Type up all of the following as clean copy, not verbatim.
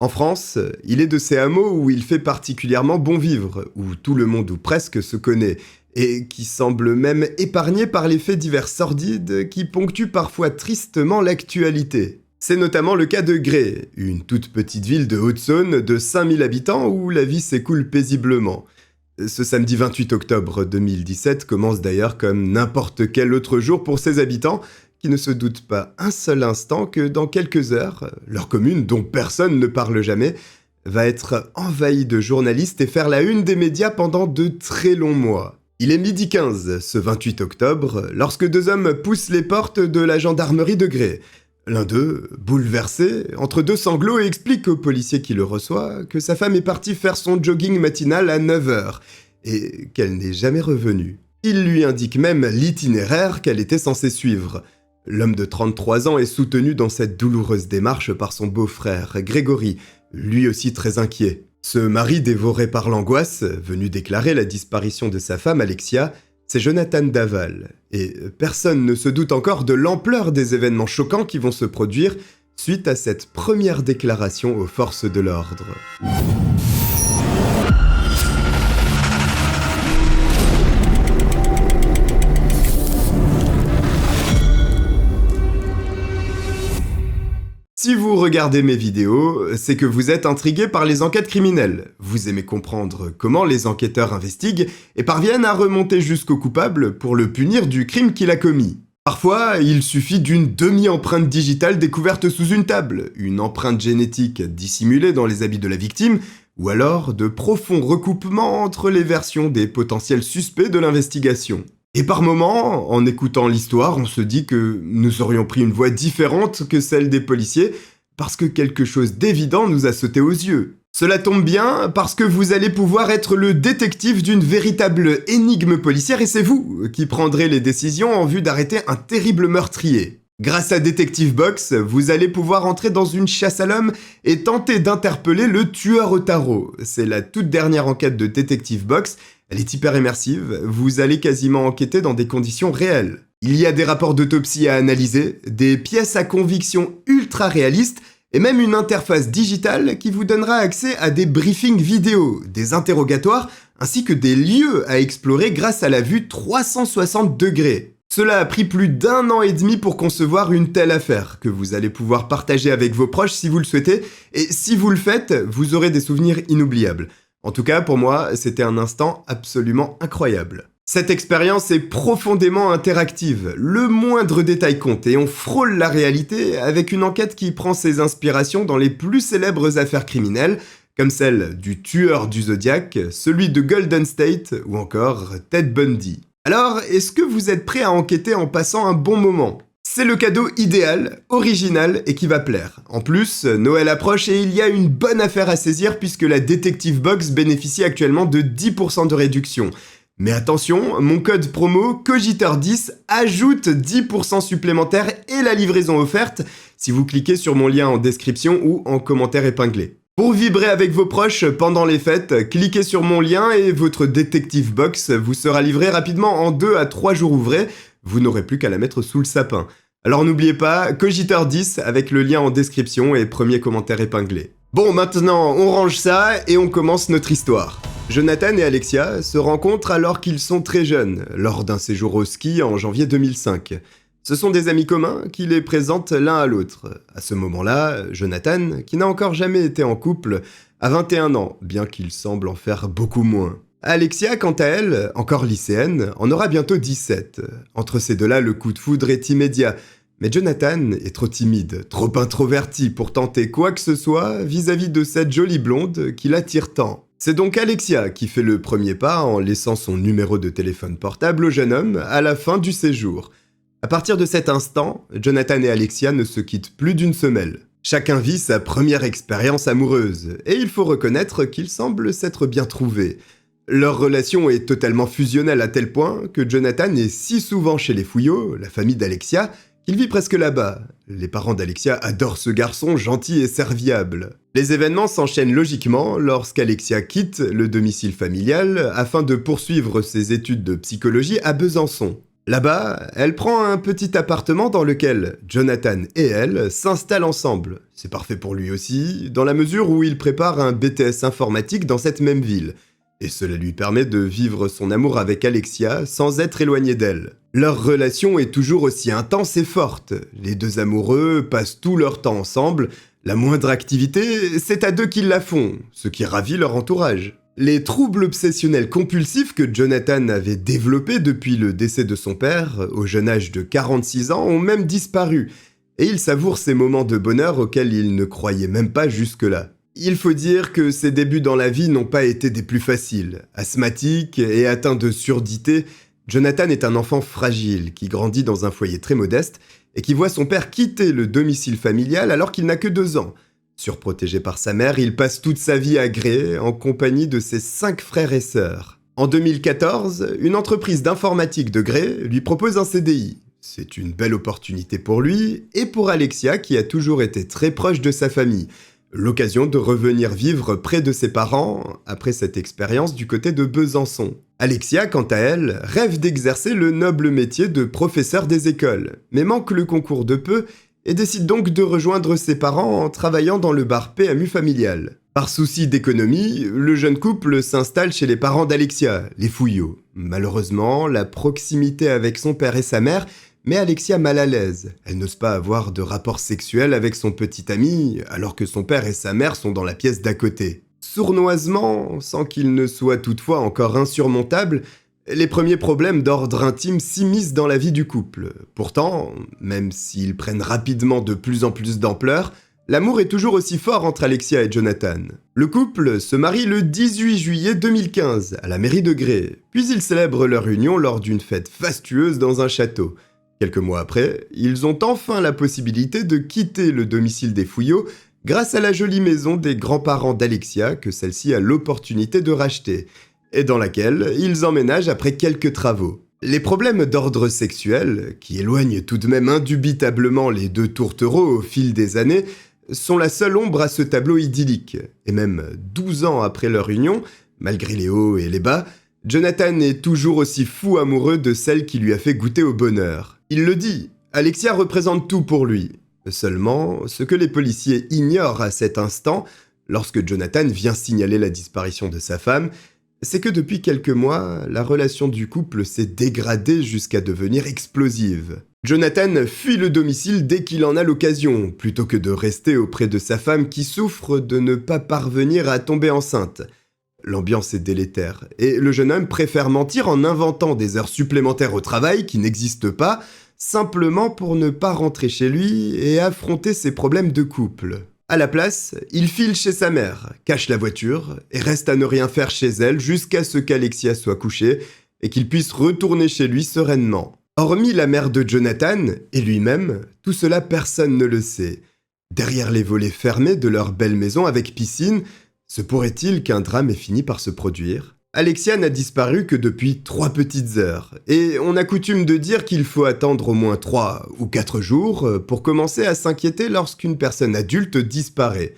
En France, il est de ces hameaux où il fait particulièrement bon vivre, où tout le monde ou presque se connaît, et qui semble même épargné par les faits divers sordides qui ponctuent parfois tristement l'actualité. C'est notamment le cas de Gré, une toute petite ville de Haute-Saône de 5000 habitants où la vie s'écoule paisiblement. Ce samedi 28 octobre 2017 commence d'ailleurs comme n'importe quel autre jour pour ses habitants, qui ne se doutent pas un seul instant que dans quelques heures, leur commune, dont personne ne parle jamais, va être envahie de journalistes et faire la une des médias pendant de très longs mois. Il est 12h15 ce 28 octobre, lorsque deux hommes poussent les portes de la gendarmerie de Gré. L'un d'eux, bouleversé, entre deux sanglots, explique au policier qui le reçoit que sa femme est partie faire son jogging matinal à 9h et qu'elle n'est jamais revenue. Il lui indique même l'itinéraire qu'elle était censée suivre. L'homme de 33 ans est soutenu dans cette douloureuse démarche par son beau-frère, Grégory, lui aussi très inquiet. Ce mari dévoré par l'angoisse, venu déclarer la disparition de sa femme Alexia, c'est Jonathan Daval. Et personne ne se doute encore de l'ampleur des événements choquants qui vont se produire suite à cette première déclaration aux forces de l'ordre. Si vous regardez mes vidéos, c'est que vous êtes intrigué par les enquêtes criminelles. Vous aimez comprendre comment les enquêteurs investiguent et parviennent à remonter jusqu'au coupable pour le punir du crime qu'il a commis. Parfois, il suffit d'une demi-empreinte digitale découverte sous une table, une empreinte génétique dissimulée dans les habits de la victime, ou alors de profonds recoupements entre les versions des potentiels suspects de l'investigation. Et par moments, en écoutant l'histoire, on se dit que nous aurions pris une voie différente que celle des policiers parce que quelque chose d'évident nous a sauté aux yeux. Cela tombe bien parce que vous allez pouvoir être le détective d'une véritable énigme policière et c'est vous qui prendrez les décisions en vue d'arrêter un terrible meurtrier. Grâce à Detective Box, vous allez pouvoir entrer dans une chasse à l'homme et tenter d'interpeller le tueur au tarot. C'est la toute dernière enquête de Detective Box. Elle est hyper immersive, vous allez quasiment enquêter dans des conditions réelles. Il y a des rapports d'autopsie à analyser, des pièces à conviction ultra réalistes et même une interface digitale qui vous donnera accès à des briefings vidéo, des interrogatoires ainsi que des lieux à explorer grâce à la vue 360 degrés. Cela a pris plus d'1 an et demi pour concevoir une telle affaire que vous allez pouvoir partager avec vos proches si vous le souhaitez et si vous le faites, vous aurez des souvenirs inoubliables. En tout cas, pour moi, c'était un instant absolument incroyable. Cette expérience est profondément interactive, le moindre détail compte et on frôle la réalité avec une enquête qui prend ses inspirations dans les plus célèbres affaires criminelles, comme celle du tueur du Zodiac, celui de Golden State ou encore Ted Bundy. Alors, est-ce que vous êtes prêt à enquêter en passant un bon moment ? C'est le cadeau idéal, original et qui va plaire. En plus, Noël approche et il y a une bonne affaire à saisir puisque la Detective Box bénéficie actuellement de 10% de réduction. Mais attention, mon code promo Cogiteur10 ajoute 10% supplémentaire et la livraison offerte si vous cliquez sur mon lien en description ou en commentaire épinglé. Pour vibrer avec vos proches pendant les fêtes, cliquez sur mon lien et votre Detective Box vous sera livré rapidement en 2 à 3 jours ouvrés. Vous n'aurez plus qu'à la mettre sous le sapin. Alors n'oubliez pas, Cogiteur10 avec le lien en description et premier commentaire épinglé. Bon, maintenant, on range ça et on commence notre histoire. Jonathan et Alexia se rencontrent alors qu'ils sont très jeunes, lors d'un séjour au ski en janvier 2005. Ce sont des amis communs qui les présentent l'un à l'autre. À ce moment-là, Jonathan, qui n'a encore jamais été en couple, a 21 ans, bien qu'il semble en faire beaucoup moins. Alexia, quant à elle, encore lycéenne, en aura bientôt 17. Entre ces deux-là, le coup de foudre est immédiat. Mais Jonathan est trop timide, trop introverti pour tenter quoi que ce soit vis-à-vis de cette jolie blonde qui l'attire tant. C'est donc Alexia qui fait le premier pas en laissant son numéro de téléphone portable au jeune homme à la fin du séjour. À partir de cet instant, Jonathan et Alexia ne se quittent plus d'une semelle. Chacun vit sa première expérience amoureuse, et il faut reconnaître qu'ils semblent s'être bien trouvés. Leur relation est totalement fusionnelle à tel point que Jonathan est si souvent chez les Fouillots, la famille d'Alexia, qu'il vit presque là-bas. Les parents d'Alexia adorent ce garçon gentil et serviable. Les événements s'enchaînent logiquement lorsqu'Alexia quitte le domicile familial afin de poursuivre ses études de psychologie à Besançon. Là-bas, elle prend un petit appartement dans lequel Jonathan et elle s'installent ensemble. C'est parfait pour lui aussi, dans la mesure où il prépare un BTS informatique dans cette même ville. Et cela lui permet de vivre son amour avec Alexia sans être éloigné d'elle. Leur relation est toujours aussi intense et forte. Les deux amoureux passent tout leur temps ensemble. La moindre activité, c'est à deux qu'ils la font, ce qui ravit leur entourage. Les troubles obsessionnels compulsifs que Jonathan avait développés depuis le décès de son père, au jeune âge de 46 ans, ont même disparu. Et il savoure ces moments de bonheur auxquels il ne croyait même pas jusque-là. Il faut dire que ses débuts dans la vie n'ont pas été des plus faciles. Asthmatique et atteint de surdité, Jonathan est un enfant fragile qui grandit dans un foyer très modeste et qui voit son père quitter le domicile familial alors qu'il n'a que 2 ans. Surprotégé par sa mère, il passe toute sa vie à Gray en compagnie de ses 5 frères et sœurs. En 2014, une entreprise d'informatique de Gray lui propose un CDI. C'est une belle opportunité pour lui et pour Alexia qui a toujours été très proche de sa famille. L'occasion de revenir vivre près de ses parents après cette expérience du côté de Besançon. Alexia, quant à elle, rêve d'exercer le noble métier de professeur des écoles, mais manque le concours de peu et décide donc de rejoindre ses parents en travaillant dans le bar PMU familial. Par souci d'économie, le jeune couple s'installe chez les parents d'Alexia, les Fouillot. Malheureusement, la proximité avec son père et sa mère met Alexia mal à l'aise. Elle n'ose pas avoir de rapport sexuel avec son petit ami, alors que son père et sa mère sont dans la pièce d'à côté. Sournoisement, sans qu'il ne soit toutefois encore insurmontable, les premiers problèmes d'ordre intime s'immiscent dans la vie du couple. Pourtant, même s'ils prennent rapidement de plus en plus d'ampleur, l'amour est toujours aussi fort entre Alexia et Jonathan. Le couple se marie le 18 juillet 2015 à la mairie de Gray, puis ils célèbrent leur union lors d'une fête fastueuse dans un château. Quelques mois après, ils ont enfin la possibilité de quitter le domicile des Fouillot grâce à la jolie maison des grands-parents d'Alexia que celle-ci a l'opportunité de racheter, et dans laquelle ils emménagent après quelques travaux. Les problèmes d'ordre sexuel, qui éloignent tout de même indubitablement les deux tourtereaux au fil des années, sont la seule ombre à ce tableau idyllique. Et même 12 ans après leur union, malgré les hauts et les bas, Jonathan est toujours aussi fou amoureux de celle qui lui a fait goûter au bonheur. Il le dit, Alexia représente tout pour lui. Seulement, ce que les policiers ignorent à cet instant, lorsque Jonathan vient signaler la disparition de sa femme, c'est que depuis quelques mois, la relation du couple s'est dégradée jusqu'à devenir explosive. Jonathan fuit le domicile dès qu'il en a l'occasion, plutôt que de rester auprès de sa femme qui souffre de ne pas parvenir à tomber enceinte. L'ambiance est délétère, et le jeune homme préfère mentir en inventant des heures supplémentaires au travail qui n'existent pas, simplement pour ne pas rentrer chez lui et affronter ses problèmes de couple. À la place, il file chez sa mère, cache la voiture et reste à ne rien faire chez elle jusqu'à ce qu'Alexia soit couchée et qu'il puisse retourner chez lui sereinement. Hormis la mère de Jonathan et lui-même, tout cela personne ne le sait. Derrière les volets fermés de leur belle maison avec piscine, se pourrait-il qu'un drame ait fini par se produire ? Alexia n'a disparu que depuis 3 petites heures, et on a coutume de dire qu'il faut attendre au moins 3 ou 4 jours pour commencer à s'inquiéter lorsqu'une personne adulte disparaît.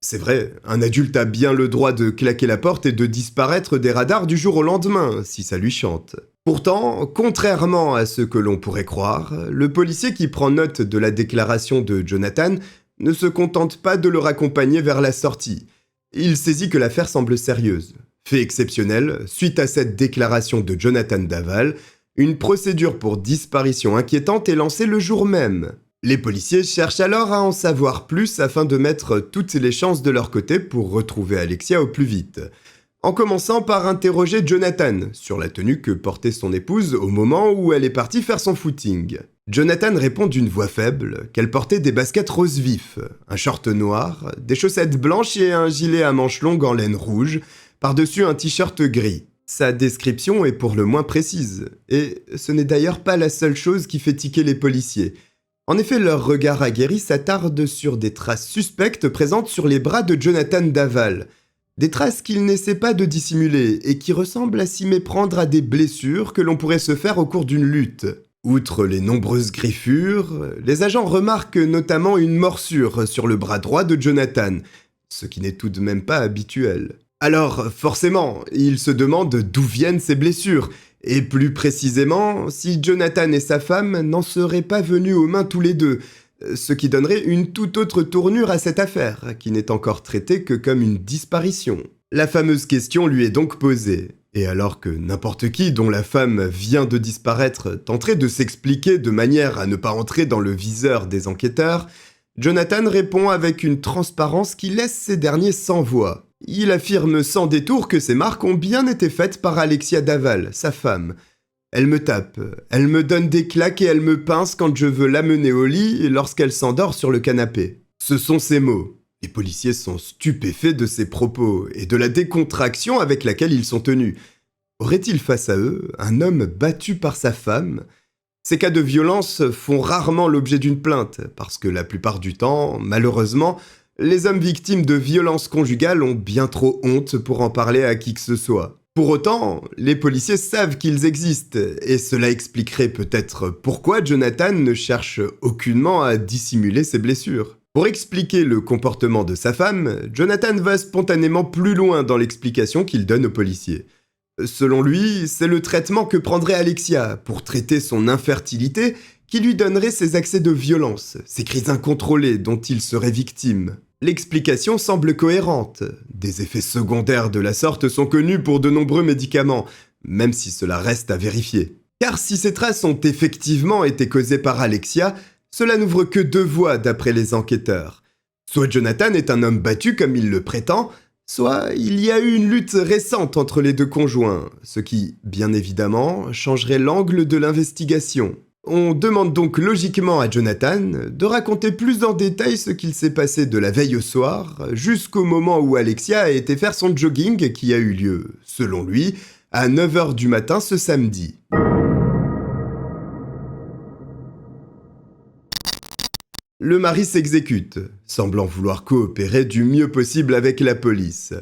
C'est vrai, un adulte a bien le droit de claquer la porte et de disparaître des radars du jour au lendemain, si ça lui chante. Pourtant, contrairement à ce que l'on pourrait croire, le policier qui prend note de la déclaration de Jonathan ne se contente pas de le raccompagner vers la sortie. Il saisit que l'affaire semble sérieuse. Fait exceptionnel, suite à cette déclaration de Jonathan Daval, une procédure pour disparition inquiétante est lancée le jour même. Les policiers cherchent alors à en savoir plus afin de mettre toutes les chances de leur côté pour retrouver Alexia au plus vite. En commençant par interroger Jonathan sur la tenue que portait son épouse au moment où elle est partie faire son footing. Jonathan répond d'une voix faible qu'elle portait des baskets rose vif, un short noir, des chaussettes blanches et un gilet à manches longues en laine rouge, par-dessus un t-shirt gris. Sa description est pour le moins précise, et ce n'est d'ailleurs pas la seule chose qui fait tiquer les policiers. En effet, leur regard aguerri s'attarde sur des traces suspectes présentes sur les bras de Jonathan Daval. Des traces qu'il n'essaie pas de dissimuler et qui ressemblent à s'y méprendre à des blessures que l'on pourrait se faire au cours d'une lutte. Outre les nombreuses griffures, les agents remarquent notamment une morsure sur le bras droit de Jonathan, ce qui n'est tout de même pas habituel. Alors, forcément, ils se demandent d'où viennent ces blessures, Et plus précisément, si Jonathan et sa femme n'en seraient pas venus aux mains tous les deux, ce qui donnerait une toute autre tournure à cette affaire, qui n'est encore traitée que comme une disparition. La fameuse question lui est donc posée. Et alors que n'importe qui dont la femme vient de disparaître tenterait de s'expliquer de manière à ne pas entrer dans le viseur des enquêteurs, Jonathan répond avec une transparence qui laisse ces derniers sans voix. Il affirme sans détour que ces marques ont bien été faites par Alexia Daval, sa femme. Elle me tape, elle me donne des claques et elle me pince quand je veux l'amener au lit lorsqu'elle s'endort sur le canapé. Ce sont ses mots. Les policiers sont stupéfaits de ces propos et de la décontraction avec laquelle ils sont tenus. Aurait-il face à eux un homme battu par sa femme ? Ces cas de violence font rarement l'objet d'une plainte, parce que la plupart du temps, malheureusement, les hommes victimes de violences conjugales ont bien trop honte pour en parler à qui que ce soit. Pour autant, les policiers savent qu'ils existent, et cela expliquerait peut-être pourquoi Jonathan ne cherche aucunement à dissimuler ses blessures. Pour expliquer le comportement de sa femme, Jonathan va spontanément plus loin dans l'explication qu'il donne aux policiers. Selon lui, c'est le traitement que prendrait Alexia pour traiter son infertilité qui lui donnerait ces accès de violence, ces crises incontrôlées dont il serait victime. L'explication semble cohérente. Des effets secondaires de la sorte sont connus pour de nombreux médicaments, même si cela reste à vérifier. Car si ces traces ont effectivement été causées par Alexia, cela n'ouvre que deux voies d'après les enquêteurs. Soit Jonathan est un homme battu comme il le prétend, soit il y a eu une lutte récente entre les deux conjoints, ce qui, bien évidemment, changerait l'angle de l'investigation. On demande donc logiquement à Jonathan de raconter plus en détail ce qu'il s'est passé de la veille au soir jusqu'au moment où Alexia a été faire son jogging qui a eu lieu, selon lui, à 9h du matin ce samedi. Le mari s'exécute, semblant vouloir coopérer du mieux possible avec la police.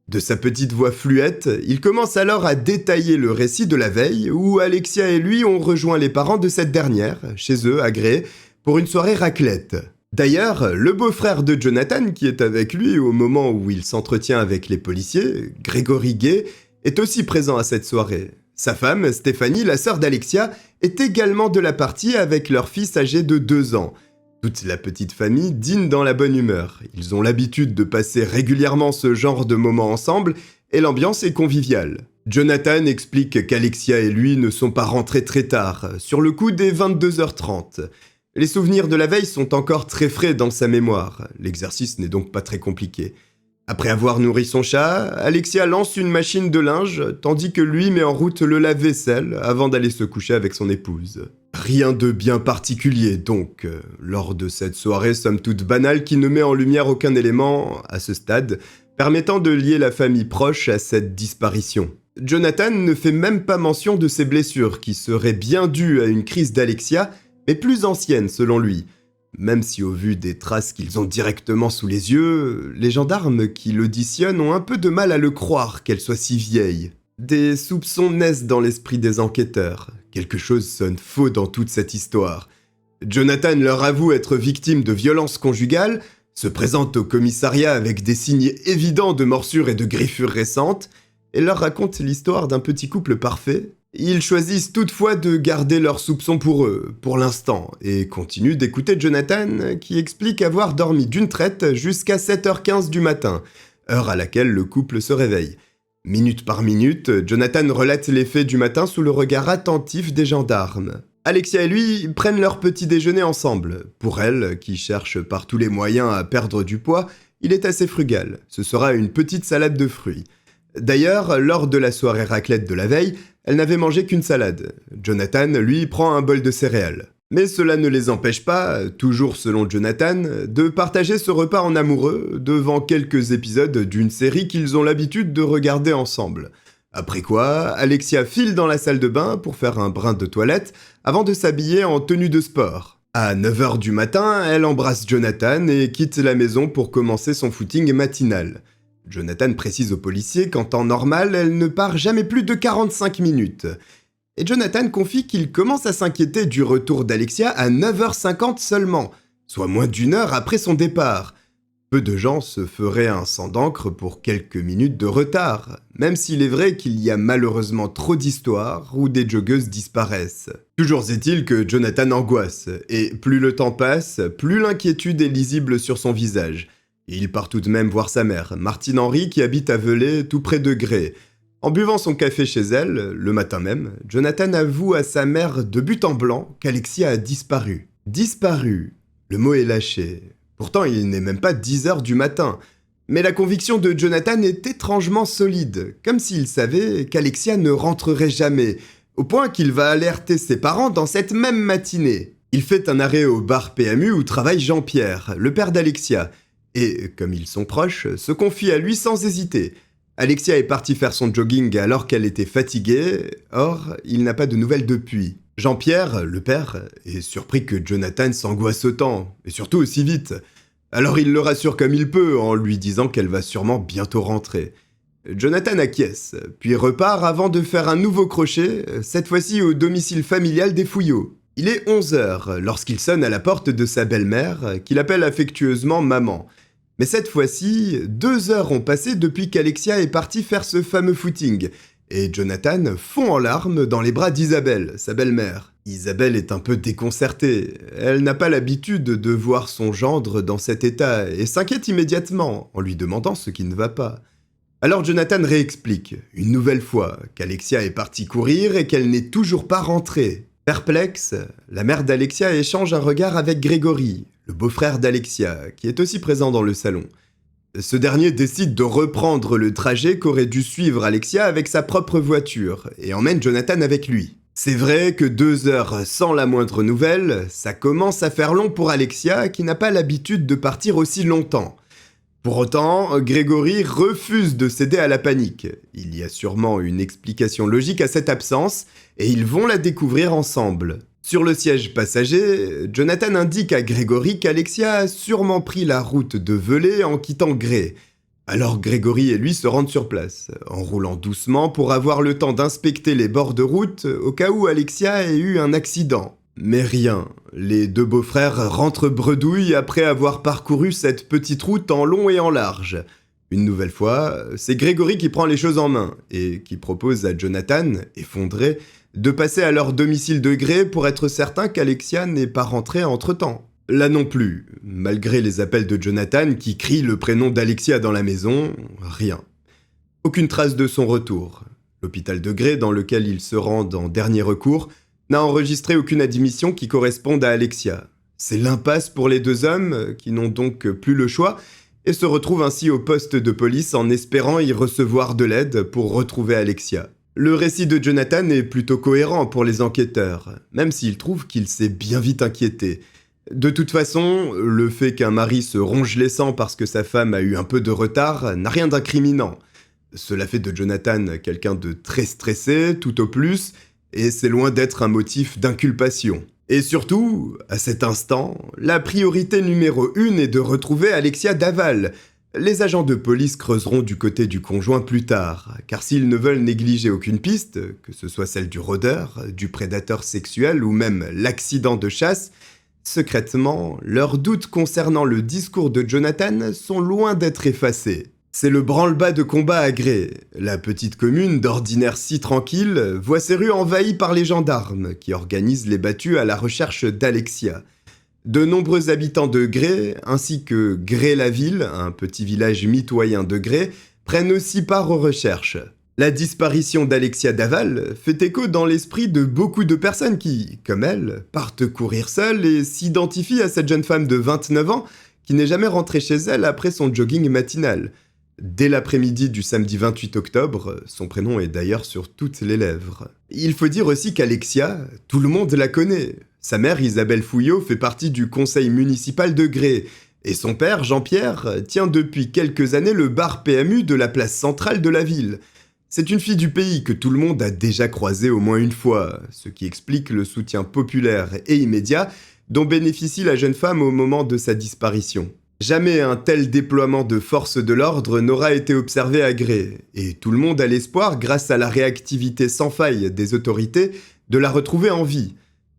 De sa petite voix fluette, il commence alors à détailler le récit de la veille où Alexia et lui ont rejoint les parents de cette dernière, chez eux à Gré, pour une soirée raclette. D'ailleurs, le beau-frère de Jonathan, qui est avec lui au moment où il s'entretient avec les policiers, Grégory Gay, est aussi présent à cette soirée. Sa femme, Stéphanie, la sœur d'Alexia, est également de la partie avec leur fils âgé de 2 ans. Toute la petite famille dîne dans la bonne humeur. Ils ont l'habitude de passer régulièrement ce genre de moments ensemble et l'ambiance est conviviale. Jonathan explique qu'Alexia et lui ne sont pas rentrés très tard, sur le coup des 22h30. Les souvenirs de la veille sont encore très frais dans sa mémoire. L'exercice n'est donc pas très compliqué. Après avoir nourri son chat, Alexia lance une machine de linge, tandis que lui met en route le lave-vaisselle avant d'aller se coucher avec son épouse. Rien de bien particulier donc, lors de cette soirée somme toute banale qui ne met en lumière aucun élément, à ce stade, permettant de lier la famille proche à cette disparition. Jonathan ne fait même pas mention de ses blessures qui seraient bien dues à une crise d'Alexia, mais plus ancienne selon lui. Même si au vu des traces qu'ils ont directement sous les yeux, les gendarmes qui l'auditionnent ont un peu de mal à le croire qu'elle soit si vieille. Des soupçons naissent dans l'esprit des enquêteurs. Quelque chose sonne faux dans toute cette histoire. Jonathan leur avoue être victime de violences conjugales, se présente au commissariat avec des signes évidents de morsures et de griffures récentes, et leur raconte l'histoire d'un petit couple parfait. Ils choisissent toutefois de garder leurs soupçons pour eux, pour l'instant, et continuent d'écouter Jonathan qui explique avoir dormi d'une traite jusqu'à 7h15 du matin, heure à laquelle le couple se réveille. Minute par minute, Jonathan relate les faits du matin sous le regard attentif des gendarmes. Alexia et lui prennent leur petit déjeuner ensemble. Pour elle, qui cherche par tous les moyens à perdre du poids, il est assez frugal. Ce sera une petite salade de fruits. D'ailleurs, lors de la soirée raclette de la veille, elle n'avait mangé qu'une salade. Jonathan, lui, prend un bol de céréales. Mais cela ne les empêche pas, toujours selon Jonathan, de partager ce repas en amoureux devant quelques épisodes d'une série qu'ils ont l'habitude de regarder ensemble. Après quoi, Alexia file dans la salle de bain pour faire un brin de toilette avant de s'habiller en tenue de sport. À 9h du matin, elle embrasse Jonathan et quitte la maison pour commencer son footing matinal. Jonathan précise aux policiers qu'en temps normal, elle ne part jamais plus de 45 minutes. Et Jonathan confie qu'il commence à s'inquiéter du retour d'Alexia à 9h50 seulement, soit moins d'1 heure après son départ. Peu de gens se feraient un sang d'encre pour quelques minutes de retard, même s'il est vrai qu'il y a malheureusement trop d'histoires où des joggeuses disparaissent. Toujours est-il que Jonathan angoisse, et plus le temps passe, plus l'inquiétude est lisible sur son visage. Il part tout de même voir sa mère, Martine Henry, qui habite à Velay, tout près de Gré. En buvant son café chez elle, le matin même, Jonathan avoue à sa mère de but en blanc qu'Alexia a disparu. Disparu. Le mot est lâché. Pourtant, il n'est même pas 10h du matin. Mais la conviction de Jonathan est étrangement solide, comme s'il savait qu'Alexia ne rentrerait jamais, au point qu'il va alerter ses parents dans cette même matinée. Il fait un arrêt au bar PMU où travaille Jean-Pierre, le père d'Alexia, et, comme ils sont proches, se confie à lui sans hésiter. Alexia est partie faire son jogging alors qu'elle était fatiguée, or, il n'a pas de nouvelles depuis. Jean-Pierre, le père, est surpris que Jonathan s'angoisse autant, et surtout aussi vite. Alors il le rassure comme il peut, en lui disant qu'elle va sûrement bientôt rentrer. Jonathan acquiesce, puis repart avant de faire un nouveau crochet, cette fois-ci au domicile familial des Fouillots. Il est 11h lorsqu'il sonne à la porte de sa belle-mère, qu'il appelle affectueusement maman. Mais cette fois-ci, 2 heures ont passé depuis qu'Alexia est partie faire ce fameux footing, et Jonathan fond en larmes dans les bras d'Isabelle, sa belle-mère. Isabelle est un peu déconcertée. Elle n'a pas l'habitude de voir son gendre dans cet état et s'inquiète immédiatement en lui demandant ce qui ne va pas. Alors Jonathan réexplique, une nouvelle fois, qu'Alexia est partie courir et qu'elle n'est toujours pas rentrée. Perplexe, la mère d'Alexia échange un regard avec Grégory, le beau-frère d'Alexia, qui est aussi présent dans le salon. Ce dernier décide de reprendre le trajet qu'aurait dû suivre Alexia avec sa propre voiture et emmène Jonathan avec lui. C'est vrai que 2 heures sans la moindre nouvelle, ça commence à faire long pour Alexia qui n'a pas l'habitude de partir aussi longtemps. Pour autant, Grégory refuse de céder à la panique. Il y a sûrement une explication logique à cette absence et ils vont la découvrir ensemble. Sur le siège passager, Jonathan indique à Grégory qu'Alexia a sûrement pris la route de Velay en quittant Gré. Alors Grégory et lui se rendent sur place, en roulant doucement pour avoir le temps d'inspecter les bords de route au cas où Alexia ait eu un accident. Mais rien, les deux beaux-frères rentrent bredouilles après avoir parcouru cette petite route en long et en large. Une nouvelle fois, c'est Grégory qui prend les choses en main et qui propose à Jonathan, effondré, de passer à leur domicile de Gré pour être certain qu'Alexia n'est pas rentrée entre-temps. Là non plus, malgré les appels de Jonathan qui crie le prénom d'Alexia dans la maison, rien. Aucune trace de son retour. L'hôpital de Gré, dans lequel ils se rendent en dernier recours, n'a enregistré aucune admission qui corresponde à Alexia. C'est l'impasse pour les deux hommes, qui n'ont donc plus le choix, et se retrouvent ainsi au poste de police en espérant y recevoir de l'aide pour retrouver Alexia. Le récit de Jonathan est plutôt cohérent pour les enquêteurs, même s'ils trouvent qu'il s'est bien vite inquiété. De toute façon, le fait qu'un mari se ronge les sangs parce que sa femme a eu un peu de retard n'a rien d'incriminant. Cela fait de Jonathan quelqu'un de très stressé, tout au plus, et c'est loin d'être un motif d'inculpation. Et surtout, à cet instant, la priorité numéro 1 est de retrouver Alexia Daval. Les agents de police creuseront du côté du conjoint plus tard, car s'ils ne veulent négliger aucune piste, que ce soit celle du rôdeur, du prédateur sexuel ou même l'accident de chasse, secrètement, leurs doutes concernant le discours de Jonathan sont loin d'être effacés. C'est le branle-bas de combat à Gré. La petite commune, d'ordinaire si tranquille, voit ses rues envahies par les gendarmes, qui organisent les battues à la recherche d'Alexia. De nombreux habitants de Gré, ainsi que Gré-la-Ville, un petit village mitoyen de Gré, prennent aussi part aux recherches. La disparition d'Alexia Daval fait écho dans l'esprit de beaucoup de personnes qui, comme elle, partent courir seules et s'identifient à cette jeune femme de 29 ans qui n'est jamais rentrée chez elle après son jogging matinal. Dès l'après-midi du samedi 28 octobre, son prénom est d'ailleurs sur toutes les lèvres. Il faut dire aussi qu'Alexia, tout le monde la connaît. Sa mère, Isabelle Fouillot, fait partie du conseil municipal de Gré, et son père, Jean-Pierre, tient depuis quelques années le bar PMU de la place centrale de la ville. C'est une fille du pays que tout le monde a déjà croisée au moins une fois, ce qui explique le soutien populaire et immédiat dont bénéficie la jeune femme au moment de sa disparition. Jamais un tel déploiement de forces de l'ordre n'aura été observé à Gré, et tout le monde a l'espoir, grâce à la réactivité sans faille des autorités, de la retrouver en vie.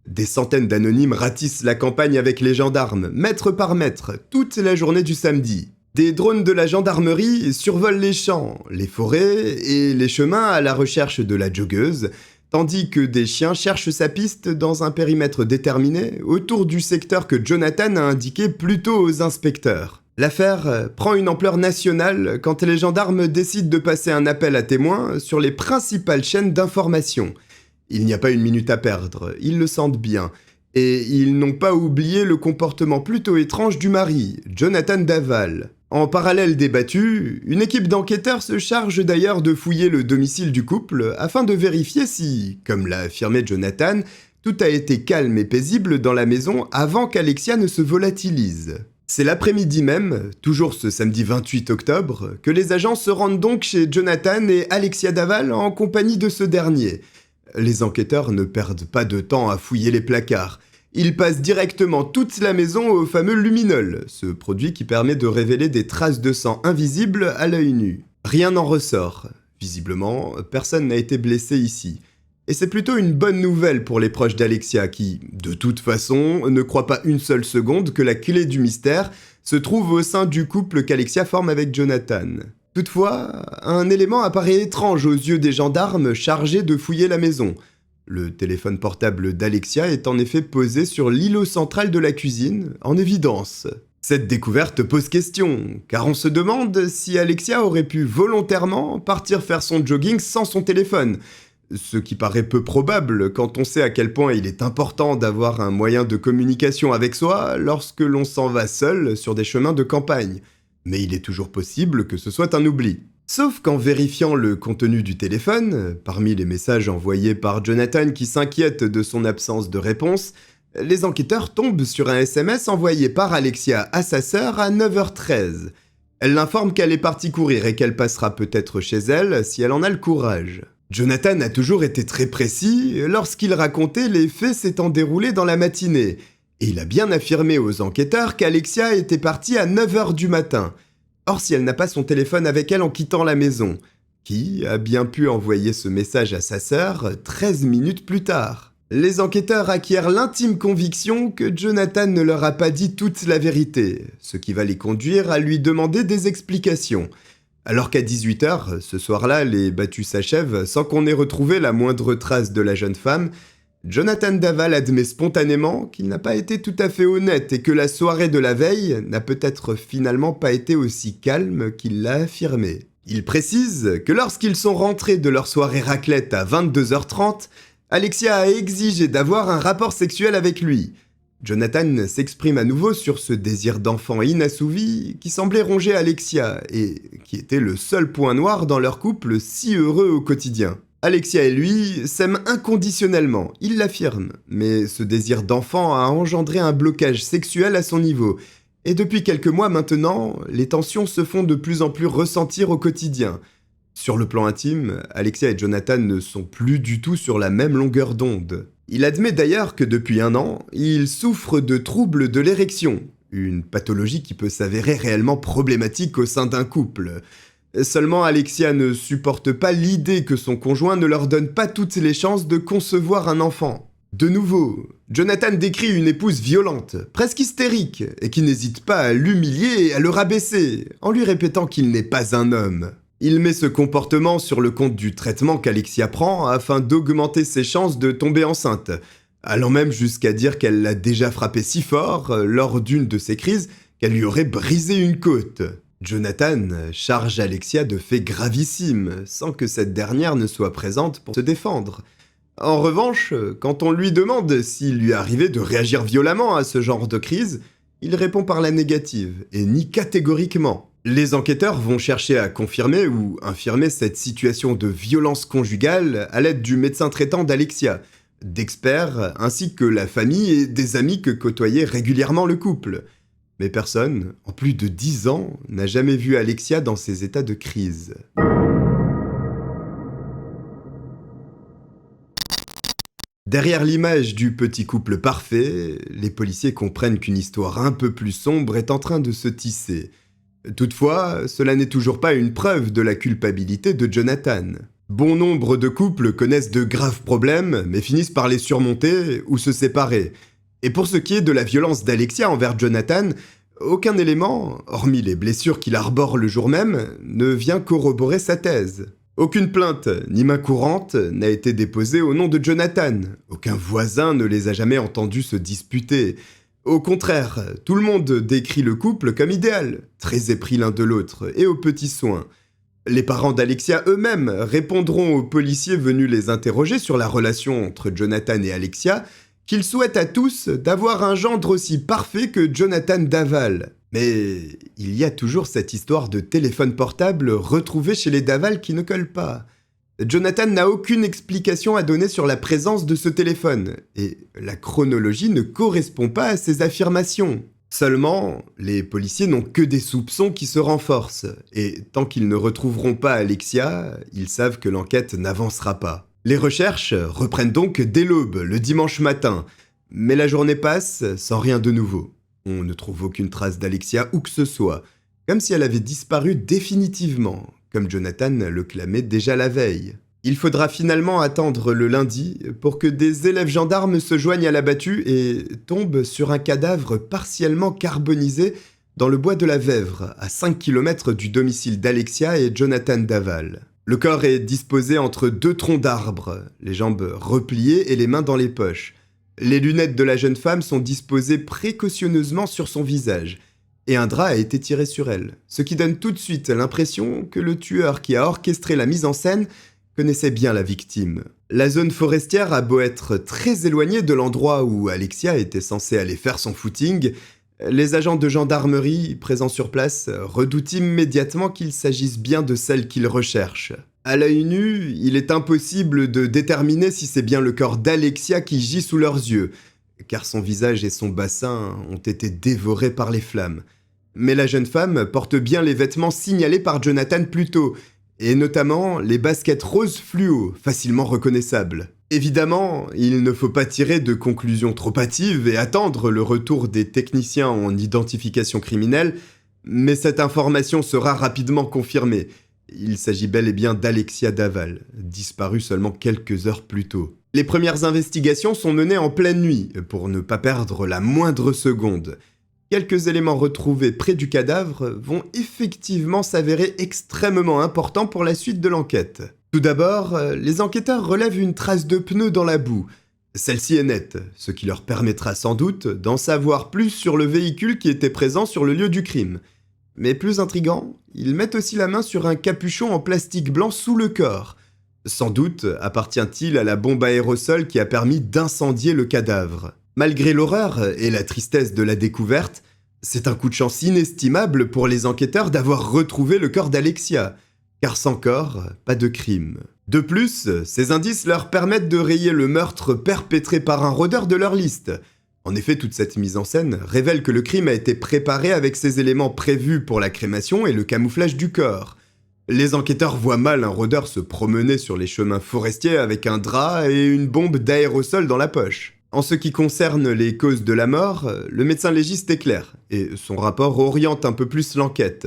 Des centaines d'anonymes ratissent la campagne avec les gendarmes, mètre par mètre, toute la journée du samedi. Des drones de la gendarmerie survolent les champs, les forêts et les chemins à la recherche de la joggeuse, tandis que des chiens cherchent sa piste dans un périmètre déterminé autour du secteur que Jonathan a indiqué plus tôt aux inspecteurs. L'affaire prend une ampleur nationale quand les gendarmes décident de passer un appel à témoins sur les principales chaînes d'information. Il n'y a pas une minute à perdre, ils le sentent bien. Et ils n'ont pas oublié le comportement plutôt étrange du mari, Jonathan Daval. En parallèle des battus, une équipe d'enquêteurs se charge d'ailleurs de fouiller le domicile du couple afin de vérifier si, comme l'a affirmé Jonathan, tout a été calme et paisible dans la maison avant qu'Alexia ne se volatilise. C'est l'après-midi même, toujours ce samedi 28 octobre, que les agents se rendent donc chez Jonathan et Alexia Daval en compagnie de ce dernier. Les enquêteurs ne perdent pas de temps à fouiller les placards. Ils passent directement toute la maison au fameux luminol, ce produit qui permet de révéler des traces de sang invisibles à l'œil nu. Rien n'en ressort. Visiblement, personne n'a été blessé ici. Et c'est plutôt une bonne nouvelle pour les proches d'Alexia qui, de toute façon, ne croient pas une seule seconde que la clé du mystère se trouve au sein du couple qu'Alexia forme avec Jonathan. Toutefois, un élément apparaît étrange aux yeux des gendarmes chargés de fouiller la maison. Le téléphone portable d'Alexia est en effet posé sur l'îlot central de la cuisine, en évidence. Cette découverte pose question, car on se demande si Alexia aurait pu volontairement partir faire son jogging sans son téléphone, ce qui paraît peu probable quand on sait à quel point il est important d'avoir un moyen de communication avec soi lorsque l'on s'en va seul sur des chemins de campagne. Mais il est toujours possible que ce soit un oubli. Sauf qu'en vérifiant le contenu du téléphone, parmi les messages envoyés par Jonathan qui s'inquiète de son absence de réponse, les enquêteurs tombent sur un SMS envoyé par Alexia à sa sœur à 9h13. Elle l'informe qu'elle est partie courir et qu'elle passera peut-être chez elle si elle en a le courage. Jonathan a toujours été très précis lorsqu'il racontait les faits s'étant déroulés dans la matinée, et il a bien affirmé aux enquêteurs qu'Alexia était partie à 9h du matin. Or, si elle n'a pas son téléphone avec elle en quittant la maison, qui a bien pu envoyer ce message à sa sœur 13 minutes plus tard? Les enquêteurs acquièrent l'intime conviction que Jonathan ne leur a pas dit toute la vérité, ce qui va les conduire à lui demander des explications. Alors qu'à 18h, ce soir-là, les battus s'achèvent sans qu'on ait retrouvé la moindre trace de la jeune femme, Jonathan Daval admet spontanément qu'il n'a pas été tout à fait honnête et que la soirée de la veille n'a peut-être finalement pas été aussi calme qu'il l'a affirmé. Il précise que lorsqu'ils sont rentrés de leur soirée raclette à 22h30, Alexia a exigé d'avoir un rapport sexuel avec lui. Jonathan s'exprime à nouveau sur ce désir d'enfant inassouvi qui semblait ronger Alexia et qui était le seul point noir dans leur couple si heureux au quotidien. Alexia et lui s'aiment inconditionnellement, il l'affirme, mais ce désir d'enfant a engendré un blocage sexuel à son niveau, et depuis quelques mois maintenant, les tensions se font de plus en plus ressentir au quotidien. Sur le plan intime, Alexia et Jonathan ne sont plus du tout sur la même longueur d'onde. Il admet d'ailleurs que depuis 1 an, il souffre de troubles de l'érection, une pathologie qui peut s'avérer réellement problématique au sein d'un couple. Seulement, Alexia ne supporte pas l'idée que son conjoint ne leur donne pas toutes les chances de concevoir un enfant. De nouveau, Jonathan décrit une épouse violente, presque hystérique, et qui n'hésite pas à l'humilier et à le rabaisser, en lui répétant qu'il n'est pas un homme. Il met ce comportement sur le compte du traitement qu'Alexia prend afin d'augmenter ses chances de tomber enceinte, allant même jusqu'à dire qu'elle l'a déjà frappé si fort lors d'une de ses crises qu'elle lui aurait brisé une côte. Jonathan charge Alexia de faits gravissimes, sans que cette dernière ne soit présente pour se défendre. En revanche, quand on lui demande s'il lui arrivait de réagir violemment à ce genre de crise, il répond par la négative, et nie catégoriquement. Les enquêteurs vont chercher à confirmer ou infirmer cette situation de violence conjugale à l'aide du médecin traitant d'Alexia, d'experts ainsi que la famille et des amis que côtoyait régulièrement le couple. Mais personne, en plus de 10 ans, n'a jamais vu Alexia dans ces états de crise. Derrière l'image du petit couple parfait, les policiers comprennent qu'une histoire un peu plus sombre est en train de se tisser. Toutefois, cela n'est toujours pas une preuve de la culpabilité de Jonathan. Bon nombre de couples connaissent de graves problèmes, mais finissent par les surmonter ou se séparer. Et pour ce qui est de la violence d'Alexia envers Jonathan, Aucun élément, hormis les blessures qu'il arbore le jour même, ne vient corroborer sa thèse. Aucune plainte ni main courante n'a été déposée au nom de Jonathan. Aucun voisin ne les a jamais entendus se disputer. Au contraire, tout le monde décrit le couple comme idéal, très épris l'un de l'autre et aux petits soins. Les parents d'Alexia eux-mêmes répondront aux policiers venus les interroger sur la relation entre Jonathan et Alexia qu'ils souhaitent à tous d'avoir un gendre aussi parfait que Jonathan Daval. Mais il y a toujours cette histoire de téléphone portable retrouvé chez les Daval qui ne colle pas. Jonathan n'a aucune explication à donner sur la présence de ce téléphone, et la chronologie ne correspond pas à ses affirmations. Seulement, les policiers n'ont que des soupçons qui se renforcent, et tant qu'ils ne retrouveront pas Alexia, ils savent que l'enquête n'avancera pas. Les recherches reprennent donc dès l'aube, le dimanche matin, mais la journée passe sans rien de nouveau. On ne trouve aucune trace d'Alexia où que ce soit, comme si elle avait disparu définitivement, comme Jonathan le clamait déjà la veille. Il faudra finalement attendre le lundi pour que des élèves gendarmes se joignent à la battue et tombent sur un cadavre partiellement carbonisé dans le bois de la Vèvre, à 5 km du domicile d'Alexia et Jonathan Daval. Le corps est disposé entre deux troncs d'arbres, les jambes repliées et les mains dans les poches. Les lunettes de la jeune femme sont disposées précautionneusement sur son visage, et un drap a été tiré sur elle, ce qui donne tout de suite l'impression que le tueur qui a orchestré la mise en scène connaissait bien la victime. La zone forestière a beau être très éloignée de l'endroit où Alexia était censée aller faire son footing, les agents de gendarmerie présents sur place redoutent immédiatement qu'il s'agisse bien de celle qu'ils recherchent. À l'œil nu, il est impossible de déterminer si c'est bien le corps d'Alexia qui gît sous leurs yeux, car son visage et son bassin ont été dévorés par les flammes. Mais la jeune femme porte bien les vêtements signalés par Jonathan plus tôt, et notamment les baskets roses fluo, facilement reconnaissables. Évidemment, il ne faut pas tirer de conclusions trop hâtives et attendre le retour des techniciens en identification criminelle, mais cette information sera rapidement confirmée. Il s'agit bel et bien d'Alexia Daval, disparue seulement quelques heures plus tôt. Les premières investigations sont menées en pleine nuit, pour ne pas perdre la moindre seconde. Quelques éléments retrouvés près du cadavre vont effectivement s'avérer extrêmement importants pour la suite de l'enquête. Tout d'abord, les enquêteurs relèvent une trace de pneu dans la boue. Celle-ci est nette, ce qui leur permettra sans doute d'en savoir plus sur le véhicule qui était présent sur le lieu du crime. Mais plus intriguant, ils mettent aussi la main sur un capuchon en plastique blanc sous le corps. Sans doute appartient-il à la bombe aérosol qui a permis d'incendier le cadavre. Malgré l'horreur et la tristesse de la découverte, c'est un coup de chance inestimable pour les enquêteurs d'avoir retrouvé le corps d'Alexia, car sans corps, pas de crime. De plus, ces indices leur permettent de rayer le meurtre perpétré par un rôdeur de leur liste. En effet, toute cette mise en scène révèle que le crime a été préparé avec ces éléments prévus pour la crémation et le camouflage du corps. Les enquêteurs voient mal un rôdeur se promener sur les chemins forestiers avec un drap et une bombe d'aérosol dans la poche. En ce qui concerne les causes de la mort, le médecin légiste est clair, et son rapport oriente un peu plus l'enquête.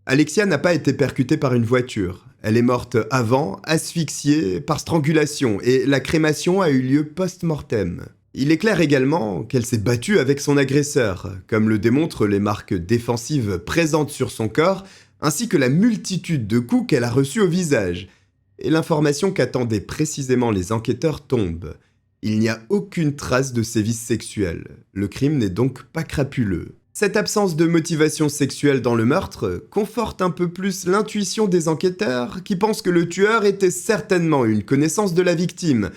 Alexia n'a pas été percutée par une voiture. Elle est morte avant, asphyxiée par strangulation, et la crémation a eu lieu post-mortem. Il est clair également qu'elle s'est battue avec son agresseur, comme le démontrent les marques défensives présentes sur son corps, ainsi que la multitude de coups qu'elle a reçus au visage. Et l'information qu'attendaient précisément les enquêteurs tombe. Il n'y a aucune trace de sévices sexuels. Le crime n'est donc pas crapuleux. Cette absence de motivation sexuelle dans le meurtre conforte un peu plus l'intuition des enquêteurs qui pensent que le tueur était certainement une connaissance de la victime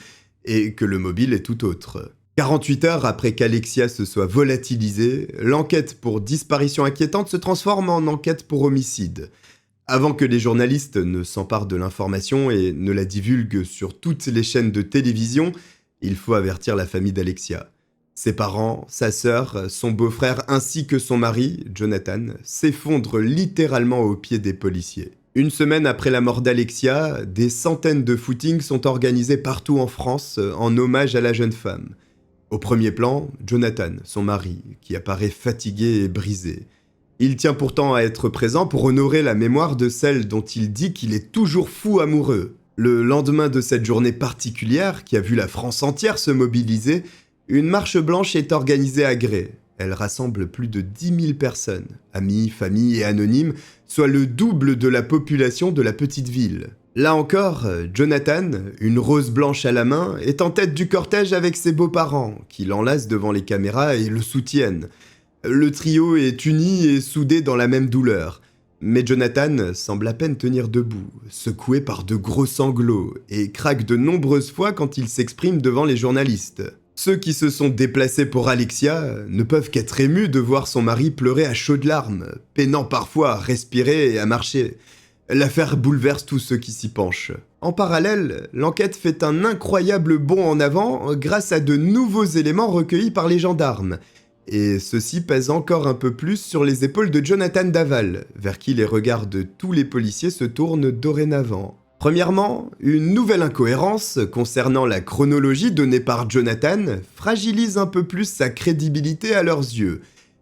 et que le mobile est tout autre. 48 heures après qu'Alexia se soit volatilisée, l'enquête pour disparition inquiétante se transforme en enquête pour homicide. Avant que les journalistes ne s'emparent de l'information et ne la divulguent sur toutes les chaînes de télévision, il faut avertir la famille d'Alexia. Ses parents, sa sœur, son beau-frère ainsi que son mari, Jonathan, s'effondrent littéralement aux pieds des policiers. Une semaine après la mort d'Alexia, des centaines de footings sont organisés partout en France en hommage à la jeune femme. Au premier plan, Jonathan, son mari, qui apparaît fatigué et brisé. Il tient pourtant à être présent pour honorer la mémoire de celle dont il dit qu'il est toujours fou amoureux. Le lendemain de cette journée particulière, qui a vu la France entière se mobiliser, une marche blanche est organisée à Grès. Elle rassemble plus de 10 000 personnes, amis, familles et anonymes, soit le double de la population de la petite ville. Là encore, Jonathan, une rose blanche à la main, est en tête du cortège avec ses beaux-parents, qui l'enlacent devant les caméras et le soutiennent. Le trio est uni et soudé dans la même douleur. Mais Jonathan semble à peine tenir debout, secoué par de gros sanglots, et craque de nombreuses fois quand il s'exprime devant les journalistes. Ceux qui se sont déplacés pour Alexia ne peuvent qu'être émus de voir son mari pleurer à chaudes larmes, peinant parfois à respirer et à marcher. L'affaire bouleverse tous ceux qui s'y penchent. En parallèle, l'enquête fait un incroyable bond en avant grâce à de nouveaux éléments recueillis par les gendarmes. Et ceci pèse encore un peu plus sur les épaules de Jonathan Daval, vers qui les regards de tous les policiers se tournent dorénavant. Premièrement, une nouvelle incohérence concernant la chronologie donnée par Jonathan fragilise un peu plus sa crédibilité à leurs yeux,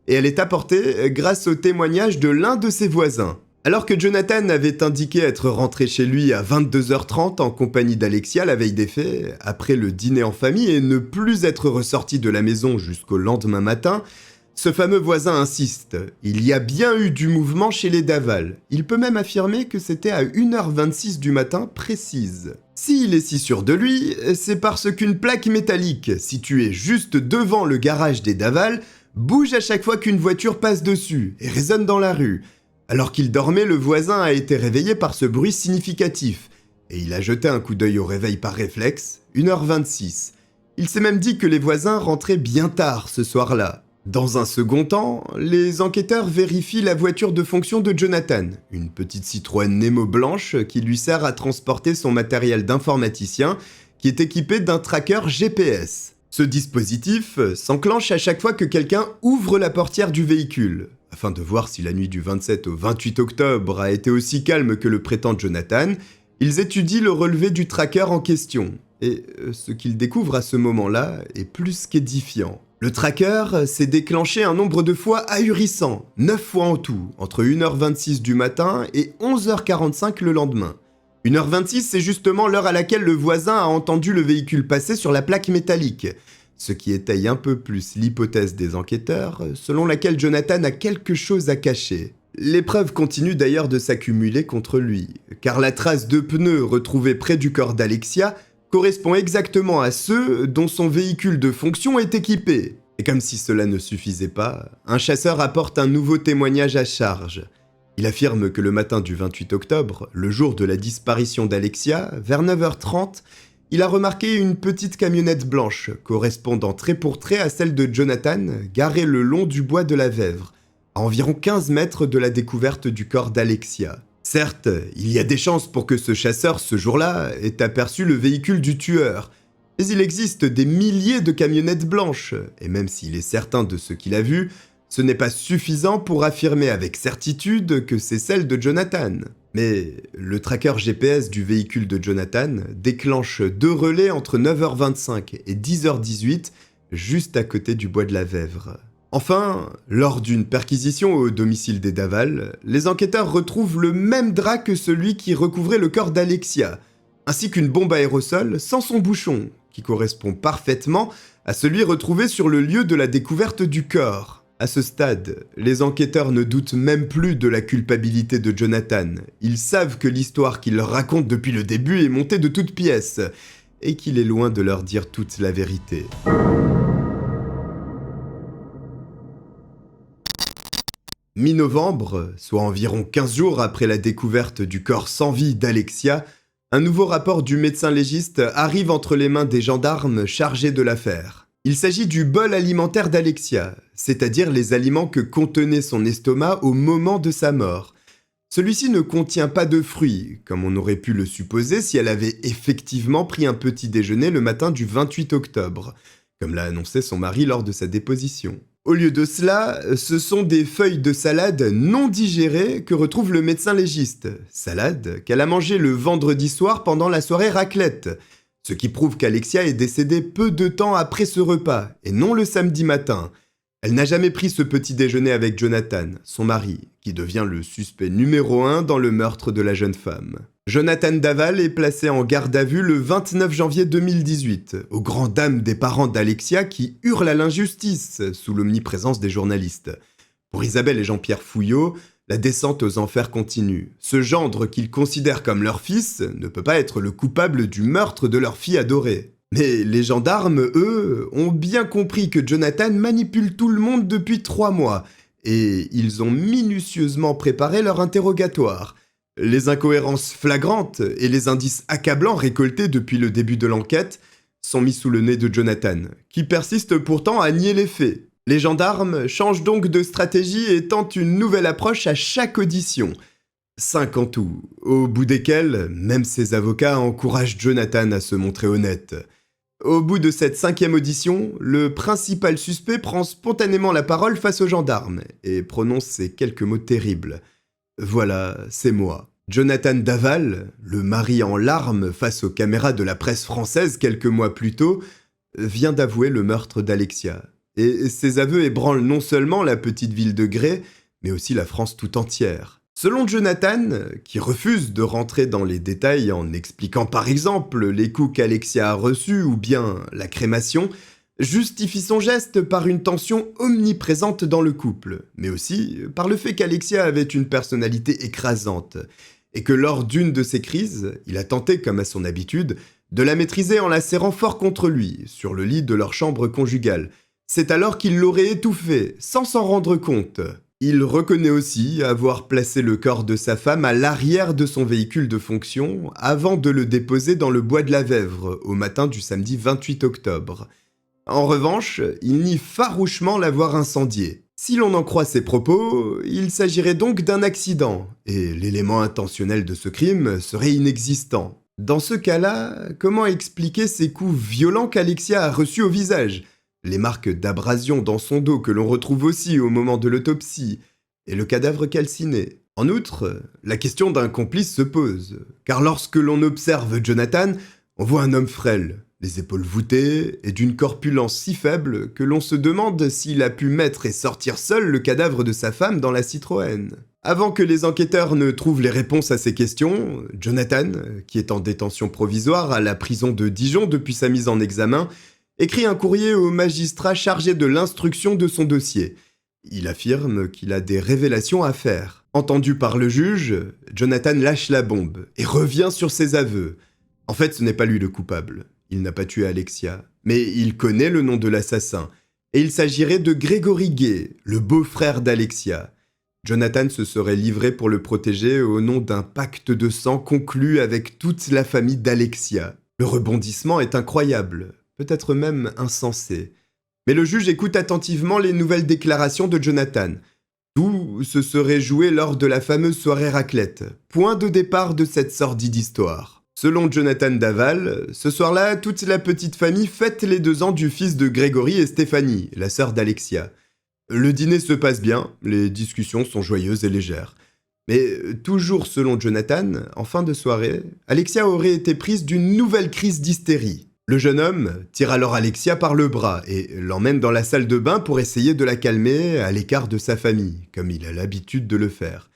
et elle est apportée grâce au témoignage de l'un de ses voisins. Alors que Jonathan avait indiqué être rentré chez lui à 22h30 en compagnie d'Alexia la veille des faits, après le dîner en famille et ne plus être ressorti de la maison jusqu'au lendemain matin, ce fameux voisin insiste. Il y a bien eu du mouvement chez les Daval. Il peut même affirmer que c'était à 1h26 du matin précise. S'il est si sûr de lui, c'est parce qu'une plaque métallique située juste devant le garage des Daval bouge à chaque fois qu'une voiture passe dessus et résonne dans la rue. Alors qu'il dormait, le voisin a été réveillé par ce bruit significatif, et il a jeté un coup d'œil au réveil par réflexe, 1h26. Il s'est même dit que les voisins rentraient bien tard ce soir-là. Dans un second temps, les enquêteurs vérifient la voiture de fonction de Jonathan, une petite Citroën Nemo blanche qui lui sert à transporter son matériel d'informaticien, qui est équipé d'un tracker GPS. Ce dispositif s'enclenche à chaque fois que quelqu'un ouvre la portière du véhicule. Afin de voir si la nuit du 27 au 28 octobre a été aussi calme que le prétend Jonathan, ils étudient le relevé du tracker en question. Et ce qu'ils découvrent à ce moment-là est plus qu'édifiant. Le tracker s'est déclenché un nombre de fois ahurissant, 9 fois en tout, entre 1h26 du matin et 11h45 le lendemain. 1h26, c'est justement l'heure à laquelle le voisin a entendu le véhicule passer sur la plaque métallique, ce qui étaye un peu plus l'hypothèse des enquêteurs, selon laquelle Jonathan a quelque chose à cacher. Les preuves continuent d'ailleurs de s'accumuler contre lui, car la trace de pneus retrouvée près du corps d'Alexia correspond exactement à ceux dont son véhicule de fonction est équipé. Et comme si cela ne suffisait pas, un chasseur apporte un nouveau témoignage à charge. Il affirme que le matin du 28 octobre, le jour de la disparition d'Alexia, vers 9h30, il a remarqué une petite camionnette blanche, correspondant trait pour trait à celle de Jonathan, garée le long du bois de la Vèvre, à environ 15 mètres de la découverte du corps d'Alexia. Certes, il y a des chances pour que ce chasseur, ce jour-là, ait aperçu le véhicule du tueur, mais il existe des milliers de camionnettes blanches, et même s'il est certain de ce qu'il a vu, ce n'est pas suffisant pour affirmer avec certitude que c'est celle de Jonathan. Mais le tracker GPS du véhicule de Jonathan déclenche 2 relais entre 9h25 et 10h18, juste à côté du bois de la Vèvre. Enfin, lors d'une perquisition au domicile des Daval, les enquêteurs retrouvent le même drap que celui qui recouvrait le corps d'Alexia, ainsi qu'une bombe aérosol sans son bouchon, qui correspond parfaitement à celui retrouvé sur le lieu de la découverte du corps. À ce stade, les enquêteurs ne doutent même plus de la culpabilité de Jonathan. Ils savent que l'histoire qu'il leur raconte depuis le début est montée de toutes pièces, et qu'il est loin de leur dire toute la vérité. Mi-novembre, soit environ 15 jours après la découverte du corps sans vie d'Alexia, un nouveau rapport du médecin légiste arrive entre les mains des gendarmes chargés de l'affaire. Il s'agit du bol alimentaire d'Alexia, c'est-à-dire les aliments que contenait son estomac au moment de sa mort. Celui-ci ne contient pas de fruits, comme on aurait pu le supposer si elle avait effectivement pris un petit déjeuner le matin du 28 octobre, comme l'a annoncé son mari lors de sa déposition. Au lieu de cela, ce sont des feuilles de salade non digérées que retrouve le médecin légiste. Salade qu'elle a mangée le vendredi soir pendant la soirée raclette, ce qui prouve qu'Alexia est décédée peu de temps après ce repas, et non le samedi matin. Elle n'a jamais pris ce petit déjeuner avec Jonathan, son mari, qui devient le suspect numéro 1 dans le meurtre de la jeune femme. Jonathan Daval est placé en garde à vue le 29 janvier 2018, aux grandes dames des parents d'Alexia qui hurlent à l'injustice sous l'omniprésence des journalistes. Pour Isabelle et Jean-Pierre Fouillot, la descente aux enfers continue. Ce gendre qu'ils considèrent comme leur fils ne peut pas être le coupable du meurtre de leur fille adorée. Mais les gendarmes, eux, ont bien compris que Jonathan manipule tout le monde depuis 3 mois, et ils ont minutieusement préparé leur interrogatoire. Les incohérences flagrantes et les indices accablants récoltés depuis le début de l'enquête sont mis sous le nez de Jonathan, qui persiste pourtant à nier les faits. Les gendarmes changent donc de stratégie et tentent une nouvelle approche à chaque audition. 5 en tout, au bout desquels même ses avocats encouragent Jonathan à se montrer honnête. Au bout de cette 5e audition, le principal suspect prend spontanément la parole face aux gendarmes et prononce ces quelques mots terribles. « Voilà, c'est moi. » Jonathan Daval, le mari en larmes face aux caméras de la presse française quelques mois plus tôt, vient d'avouer le meurtre d'Alexia. Et ses aveux ébranlent non seulement la petite ville de Grès, mais aussi la France tout entière. Selon Jonathan, qui refuse de rentrer dans les détails en expliquant par exemple les coups qu'Alexia a reçus ou bien la crémation, justifie son geste par une tension omniprésente dans le couple, mais aussi par le fait qu'Alexia avait une personnalité écrasante, et que lors d'une de ces crises, il a tenté, comme à son habitude, de la maîtriser en la serrant fort contre lui, sur le lit de leur chambre conjugale. C'est alors qu'il l'aurait étouffée, sans s'en rendre compte. Il reconnaît aussi avoir placé le corps de sa femme à l'arrière de son véhicule de fonction avant de le déposer dans le bois de la Vèvre au matin du samedi 28 octobre. En revanche, il nie farouchement l'avoir incendié. Si l'on en croit ses propos, il s'agirait donc d'un accident, et l'élément intentionnel de ce crime serait inexistant. Dans ce cas-là, comment expliquer ces coups violents qu'Alexia a reçus au visage ? Les marques d'abrasion dans son dos que l'on retrouve aussi au moment de l'autopsie, et le cadavre calciné. En outre, la question d'un complice se pose, car lorsque l'on observe Jonathan, on voit un homme frêle, les épaules voûtées et d'une corpulence si faible que l'on se demande s'il a pu mettre et sortir seul le cadavre de sa femme dans la Citroën. Avant que les enquêteurs ne trouvent les réponses à ces questions, Jonathan, qui est en détention provisoire à la prison de Dijon depuis sa mise en examen, écrit un courrier au magistrat chargé de l'instruction de son dossier. Il affirme qu'il a des révélations à faire. Entendu par le juge, Jonathan lâche la bombe et revient sur ses aveux. En fait, ce n'est pas lui le coupable. Il n'a pas tué Alexia, mais il connaît le nom de l'assassin. Et il s'agirait de Grégory Gay, le beau-frère d'Alexia. Jonathan se serait livré pour le protéger au nom d'un pacte de sang conclu avec toute la famille d'Alexia. Le rebondissement est incroyable. Peut-être même insensé. Mais le juge écoute attentivement les nouvelles déclarations de Jonathan. Tout se serait joué lors de la fameuse soirée raclette, point de départ de cette sordide histoire. Selon Jonathan Daval, ce soir-là, toute la petite famille fête les 2 ans du fils de Grégory et Stéphanie, la sœur d'Alexia. Le dîner se passe bien, les discussions sont joyeuses et légères. Mais toujours selon Jonathan, en fin de soirée, Alexia aurait été prise d'une nouvelle crise d'hystérie. Le jeune homme tire alors Alexia par le bras et l'emmène dans la salle de bain pour essayer de la calmer à l'écart de sa famille, comme il a l'habitude de le faire.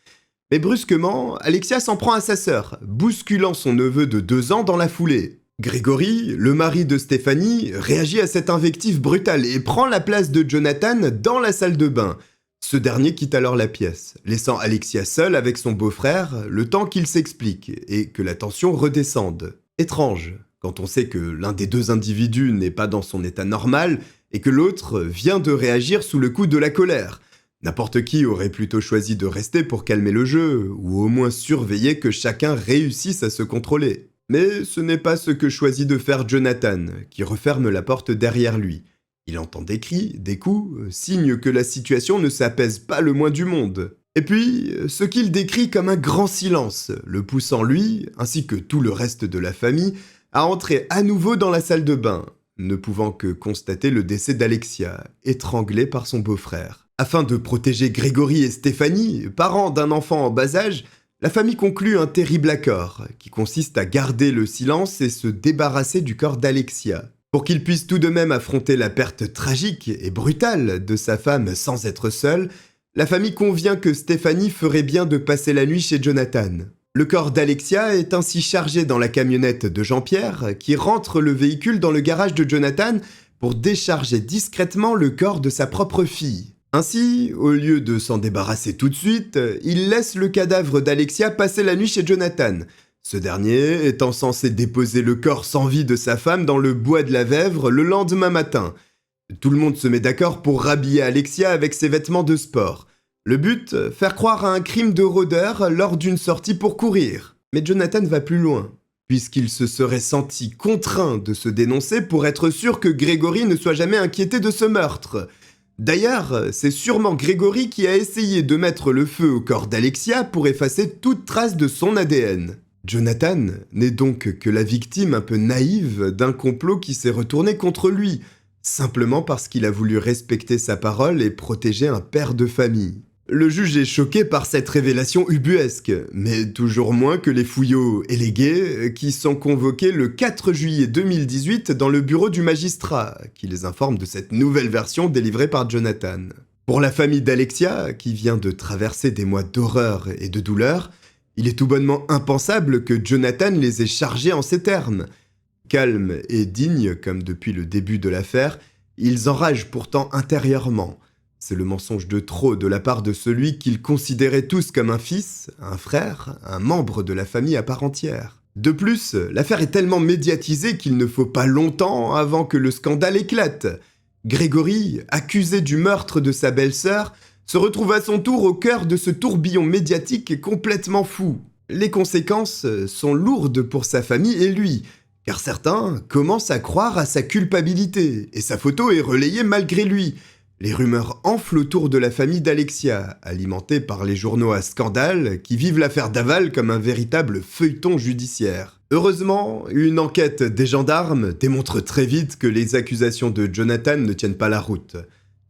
Mais brusquement, Alexia s'en prend à sa sœur, bousculant son neveu de 2 ans dans la foulée. Grégory, le mari de Stéphanie, réagit à cette invective brutale et prend la place de Jonathan dans la salle de bain. Ce dernier quitte alors la pièce, laissant Alexia seule avec son beau-frère le temps qu'il s'explique et que la tension redescende. Étrange, quand on sait que l'un des 2 individus n'est pas dans son état normal et que l'autre vient de réagir sous le coup de la colère. N'importe qui aurait plutôt choisi de rester pour calmer le jeu, ou au moins surveiller que chacun réussisse à se contrôler. Mais ce n'est pas ce que choisit de faire Jonathan, qui referme la porte derrière lui. Il entend des cris, des coups, signe que la situation ne s'apaise pas le moins du monde. Et puis, ce qu'il décrit comme un grand silence, le poussant lui, ainsi que tout le reste de la famille, à entrer à nouveau dans la salle de bain, ne pouvant que constater le décès d'Alexia, étranglée par son beau-frère. Afin de protéger Grégory et Stéphanie, parents d'un enfant en bas âge, la famille conclut un terrible accord, qui consiste à garder le silence et se débarrasser du corps d'Alexia. Pour qu'il puisse tout de même affronter la perte tragique et brutale de sa femme sans être seul, la famille convient que Stéphanie ferait bien de passer la nuit chez Jonathan. Le corps d'Alexia est ainsi chargé dans la camionnette de Jean-Pierre, qui rentre le véhicule dans le garage de Jonathan pour décharger discrètement le corps de sa propre fille. Ainsi, au lieu de s'en débarrasser tout de suite, il laisse le cadavre d'Alexia passer la nuit chez Jonathan, ce dernier étant censé déposer le corps sans vie de sa femme dans le bois de la Vèvre le lendemain matin. Tout le monde se met d'accord pour rhabiller Alexia avec ses vêtements de sport. Le but, faire croire à un crime de rôdeur lors d'une sortie pour courir. Mais Jonathan va plus loin, puisqu'il se serait senti contraint de se dénoncer pour être sûr que Grégory ne soit jamais inquiété de ce meurtre. D'ailleurs, c'est sûrement Grégory qui a essayé de mettre le feu au corps d'Alexia pour effacer toute trace de son ADN. Jonathan n'est donc que la victime un peu naïve d'un complot qui s'est retourné contre lui, simplement parce qu'il a voulu respecter sa parole et protéger un père de famille. Le juge est choqué par cette révélation ubuesque, mais toujours moins que les fouillots et les gays qui sont convoqués le 4 juillet 2018 dans le bureau du magistrat, qui les informe de cette nouvelle version délivrée par Jonathan. Pour la famille d'Alexia, qui vient de traverser des mois d'horreur et de douleur, il est tout bonnement impensable que Jonathan les ait chargés en ces termes. Calmes et dignes comme depuis le début de l'affaire, ils enragent pourtant intérieurement. C'est le mensonge de trop de la part de celui qu'ils considéraient tous comme un fils, un frère, un membre de la famille à part entière. De plus, l'affaire est tellement médiatisée qu'il ne faut pas longtemps avant que le scandale éclate. Grégory, accusé du meurtre de sa belle-sœur, se retrouve à son tour au cœur de ce tourbillon médiatique complètement fou. Les conséquences sont lourdes pour sa famille et lui, car certains commencent à croire à sa culpabilité, et sa photo est relayée malgré lui. Les rumeurs enflent autour de la famille d'Alexia, alimentées par les journaux à scandale qui vivent l'affaire Daval comme un véritable feuilleton judiciaire. Heureusement, une enquête des gendarmes démontre très vite que les accusations de Jonathan ne tiennent pas la route.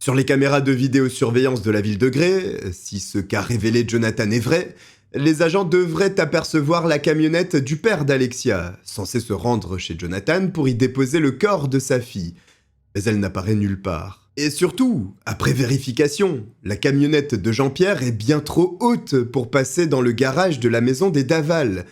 Sur les caméras de vidéosurveillance de la ville de Gré, si ce qu'a révélé Jonathan est vrai, les agents devraient apercevoir la camionnette du père d'Alexia, censée se rendre chez Jonathan pour y déposer le corps de sa fille. Mais elle n'apparaît nulle part. Et surtout, après vérification, la camionnette de Jean-Pierre est bien trop haute pour passer dans le garage de la maison des Daval.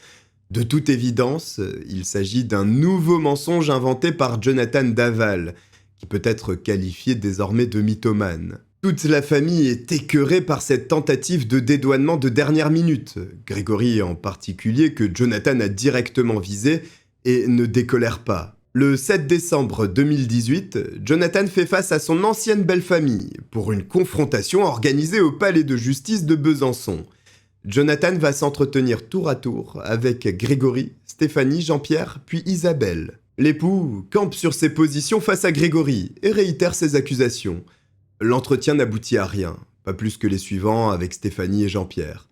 De toute évidence, il s'agit d'un nouveau mensonge inventé par Jonathan Daval, qui peut être qualifié désormais de mythomane. Toute la famille est écœurée par cette tentative de dédouanement de dernière minute, Grégory en particulier que Jonathan a directement visé et ne décolère pas. Le 7 décembre 2018, Jonathan fait face à son ancienne belle-famille pour une confrontation organisée au palais de justice de Besançon. Jonathan va s'entretenir tour à tour avec Grégory, Stéphanie, Jean-Pierre, puis Isabelle. L'époux campe sur ses positions face à Grégory et réitère ses accusations. L'entretien n'aboutit à rien, pas plus que les suivants avec Stéphanie et Jean-Pierre.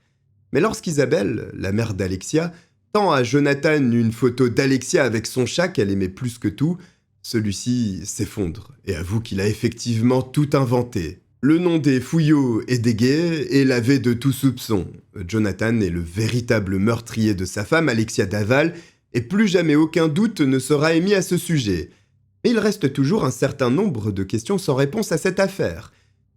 Mais lorsqu'Isabelle, la mère d'Alexia, tend à Jonathan une photo d'Alexia avec son chat qu'elle aimait plus que tout, celui-ci s'effondre et avoue qu'il a effectivement tout inventé. Le nom des fouillots et des gays est lavé de tout soupçon. Jonathan est le véritable meurtrier de sa femme Alexia Daval et plus jamais aucun doute ne sera émis à ce sujet. Mais il reste toujours un certain nombre de questions sans réponse à cette affaire.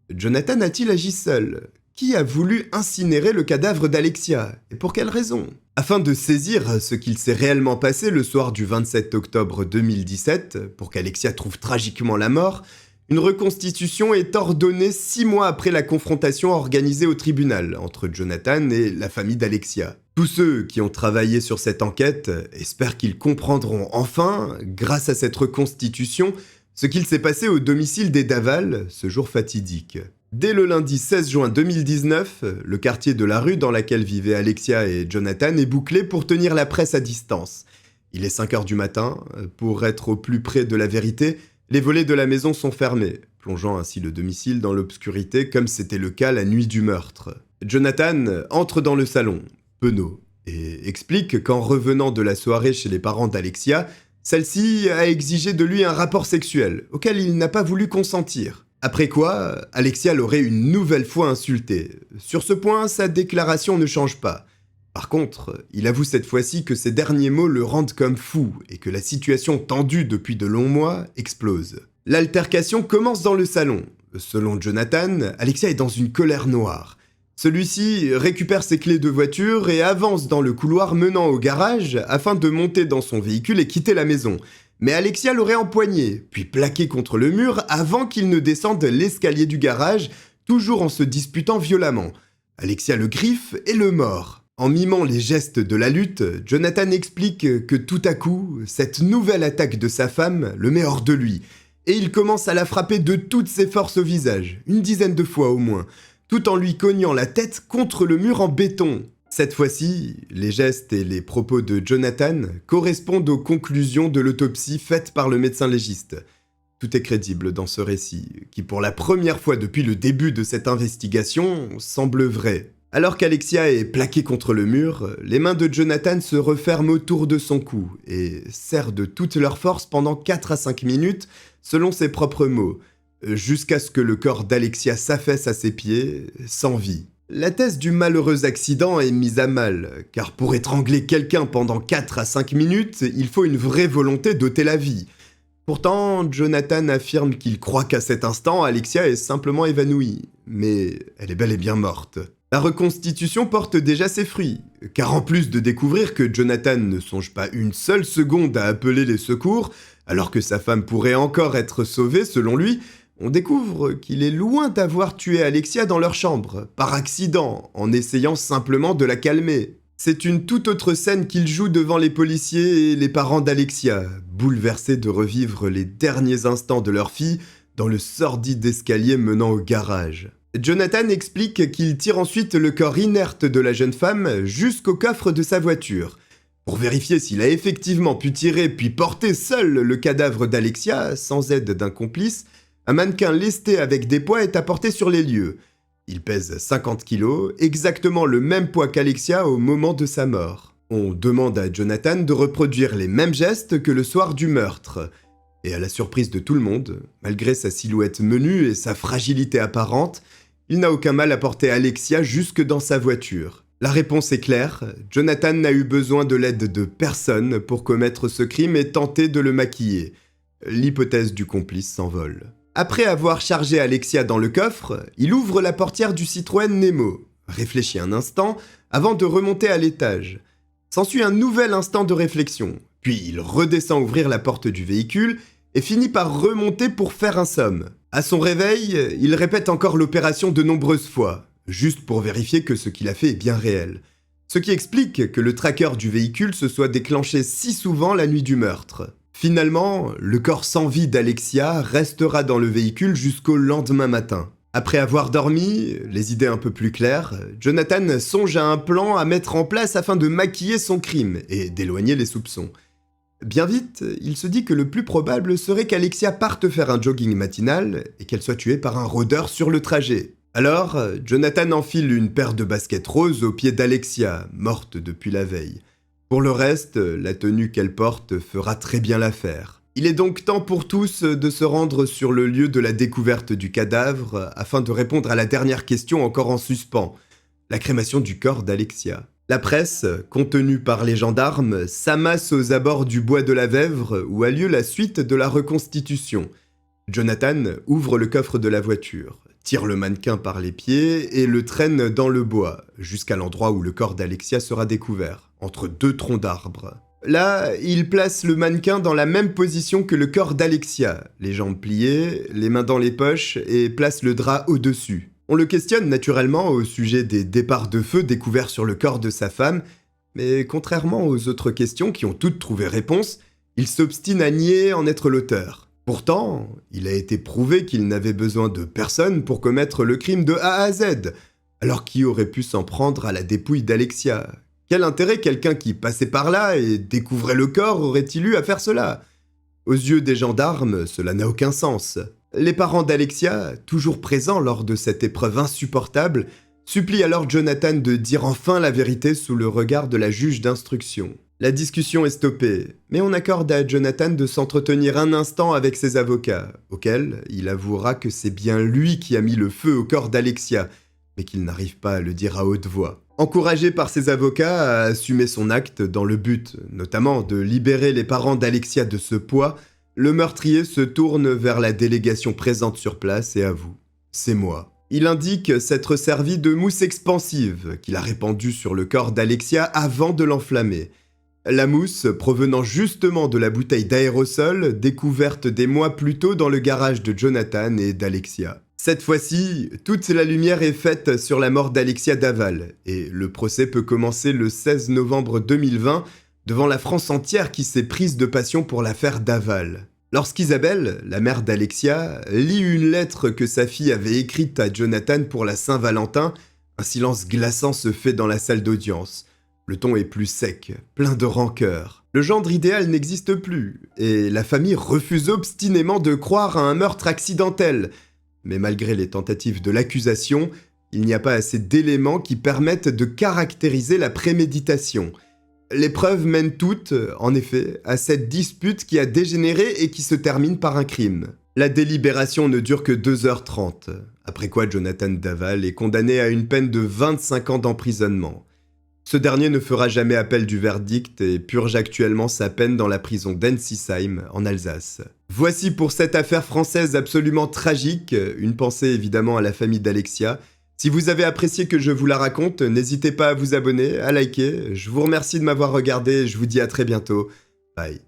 Jonathan a-t-il agi seul ? Qui a voulu incinérer le cadavre d'Alexia ? Et pour quelle raison ? Afin de saisir ce qu'il s'est réellement passé le soir du 27 octobre 2017, pour qu'Alexia trouve tragiquement la mort, une reconstitution est ordonnée 6 mois après la confrontation organisée au tribunal entre Jonathan et la famille d'Alexia. Tous ceux qui ont travaillé sur cette enquête espèrent qu'ils comprendront enfin, grâce à cette reconstitution, ce qu'il s'est passé au domicile des Daval ce jour fatidique. Dès le lundi 16 juin 2019, le quartier de la rue dans laquelle vivaient Alexia et Jonathan est bouclé pour tenir la presse à distance. Il est 5 heures du matin. Pour être au plus près de la vérité, les volets de la maison sont fermés, plongeant ainsi le domicile dans l'obscurité comme c'était le cas la nuit du meurtre. Jonathan entre dans le salon, penaud, et explique qu'en revenant de la soirée chez les parents d'Alexia, celle-ci a exigé de lui un rapport sexuel, auquel il n'a pas voulu consentir. Après quoi, Alexia l'aurait une nouvelle fois insulté. Sur ce point, sa déclaration ne change pas. Par contre, il avoue cette fois-ci que ces derniers mots le rendent comme fou et que la situation tendue depuis de longs mois explose. L'altercation commence dans le salon. Selon Jonathan, Alexia est dans une colère noire. Celui-ci récupère ses clés de voiture et avance dans le couloir menant au garage afin de monter dans son véhicule et quitter la maison. Mais Alexia l'aurait empoigné, puis plaqué contre le mur avant qu'il ne descende l'escalier du garage, toujours en se disputant violemment. Alexia le griffe et le mord. En mimant les gestes de la lutte, Jonathan explique que tout à coup, cette nouvelle attaque de sa femme le met hors de lui, et il commence à la frapper de toutes ses forces au visage, une dizaine de fois au moins, tout en lui cognant la tête contre le mur en béton. Cette fois-ci, les gestes et les propos de Jonathan correspondent aux conclusions de l'autopsie faite par le médecin légiste. Tout est crédible dans ce récit, qui pour la première fois depuis le début de cette investigation semble vrai. Alors qu'Alexia est plaquée contre le mur, les mains de Jonathan se referment autour de son cou et serrent de toute leur force pendant 4 à 5 minutes, selon ses propres mots, jusqu'à ce que le corps d'Alexia s'affaisse à ses pieds, sans vie. La thèse du malheureux accident est mise à mal, car pour étrangler quelqu'un pendant 4 à 5 minutes, il faut une vraie volonté d'ôter la vie. Pourtant, Jonathan affirme qu'il croit qu'à cet instant, Alexia est simplement évanouie, mais elle est bel et bien morte. La reconstitution porte déjà ses fruits, car en plus de découvrir que Jonathan ne songe pas une seule seconde à appeler les secours, alors que sa femme pourrait encore être sauvée selon lui, on découvre qu'il est loin d'avoir tué Alexia dans leur chambre, par accident, en essayant simplement de la calmer. C'est une toute autre scène qu'il joue devant les policiers et les parents d'Alexia, bouleversés de revivre les derniers instants de leur fille dans le sordide escalier menant au garage. Jonathan explique qu'il tire ensuite le corps inerte de la jeune femme jusqu'au coffre de sa voiture. Pour vérifier s'il a effectivement pu tirer puis porter seul le cadavre d'Alexia, sans aide d'un complice, un mannequin lesté avec des poids est apporté sur les lieux. Il pèse 50 kilos, exactement le même poids qu'Alexia au moment de sa mort. On demande à Jonathan de reproduire les mêmes gestes que le soir du meurtre. Et à la surprise de tout le monde, malgré sa silhouette menue et sa fragilité apparente, il n'a aucun mal à porter Alexia jusque dans sa voiture. La réponse est claire, Jonathan n'a eu besoin de l'aide de personne pour commettre ce crime et tenter de le maquiller. L'hypothèse du complice s'envole. Après avoir chargé Alexia dans le coffre, il ouvre la portière du Citroën Nemo, réfléchit un instant avant de remonter à l'étage. S'ensuit un nouvel instant de réflexion, puis il redescend ouvrir la porte du véhicule et finit par remonter pour faire un somme. À son réveil, il répète encore l'opération de nombreuses fois, juste pour vérifier que ce qu'il a fait est bien réel. Ce qui explique que le tracker du véhicule se soit déclenché si souvent la nuit du meurtre. Finalement, le corps sans vie d'Alexia restera dans le véhicule jusqu'au lendemain matin. Après avoir dormi, les idées un peu plus claires, Jonathan songe à un plan à mettre en place afin de maquiller son crime et d'éloigner les soupçons. Bien vite, il se dit que le plus probable serait qu'Alexia parte faire un jogging matinal et qu'elle soit tuée par un rôdeur sur le trajet. Alors, Jonathan enfile une paire de baskets roses aux pieds d'Alexia, morte depuis la veille. Pour le reste, la tenue qu'elle porte fera très bien l'affaire. Il est donc temps pour tous de se rendre sur le lieu de la découverte du cadavre afin de répondre à la dernière question encore en suspens, la crémation du corps d'Alexia. La presse, contenue par les gendarmes, s'amasse aux abords du bois de la Vèvre où a lieu la suite de la reconstitution. Jonathan ouvre le coffre de la voiture, tire le mannequin par les pieds et le traîne dans le bois, jusqu'à l'endroit où le corps d'Alexia sera découvert, entre 2 troncs d'arbres. Là, il place le mannequin dans la même position que le corps d'Alexia, les jambes pliées, les mains dans les poches et place le drap au-dessus. On le questionne naturellement au sujet des départs de feu découverts sur le corps de sa femme, mais contrairement aux autres questions qui ont toutes trouvé réponse, il s'obstine à nier en être l'auteur. Pourtant, il a été prouvé qu'il n'avait besoin de personne pour commettre le crime de A à Z, alors qui aurait pu s'en prendre à la dépouille d'Alexia? Quel intérêt quelqu'un qui passait par là et découvrait le corps aurait-il eu à faire cela? Aux yeux des gendarmes, cela n'a aucun sens. Les parents d'Alexia, toujours présents lors de cette épreuve insupportable, supplient alors Jonathan de dire enfin la vérité sous le regard de la juge d'instruction. La discussion est stoppée, mais on accorde à Jonathan de s'entretenir un instant avec ses avocats, auxquels il avouera que c'est bien lui qui a mis le feu au corps d'Alexia, mais qu'il n'arrive pas à le dire à haute voix. Encouragé par ses avocats à assumer son acte dans le but, notamment, de libérer les parents d'Alexia de ce poids, le meurtrier se tourne vers la délégation présente sur place et avoue « C'est moi ». Il indique s'être servi de mousse expansive qu'il a répandue sur le corps d'Alexia avant de l'enflammer. La mousse provenant justement de la bouteille d'aérosol découverte des mois plus tôt dans le garage de Jonathan et d'Alexia. Cette fois-ci, toute la lumière est faite sur la mort d'Alexia Daval, et le procès peut commencer le 16 novembre 2020 devant la France entière qui s'est prise de passion pour l'affaire Daval. Lorsqu'Isabelle, la mère d'Alexia, lit une lettre que sa fille avait écrite à Jonathan pour la Saint-Valentin, un silence glaçant se fait dans la salle d'audience. Le ton est plus sec, plein de rancœur. Le gendre idéal n'existe plus, et la famille refuse obstinément de croire à un meurtre accidentel. Mais malgré les tentatives de l'accusation, il n'y a pas assez d'éléments qui permettent de caractériser la préméditation. Les preuves mènent toutes, en effet, à cette dispute qui a dégénéré et qui se termine par un crime. La délibération ne dure que 2h30, après quoi Jonathan Daval est condamné à une peine de 25 ans d'emprisonnement. Ce dernier ne fera jamais appel du verdict et purge actuellement sa peine dans la prison d'Ensisheim, en Alsace. Voici pour cette affaire française absolument tragique, une pensée évidemment à la famille d'Alexia. Si vous avez apprécié que je vous la raconte, n'hésitez pas à vous abonner, à liker. Je vous remercie de m'avoir regardé et je vous dis à très bientôt. Bye.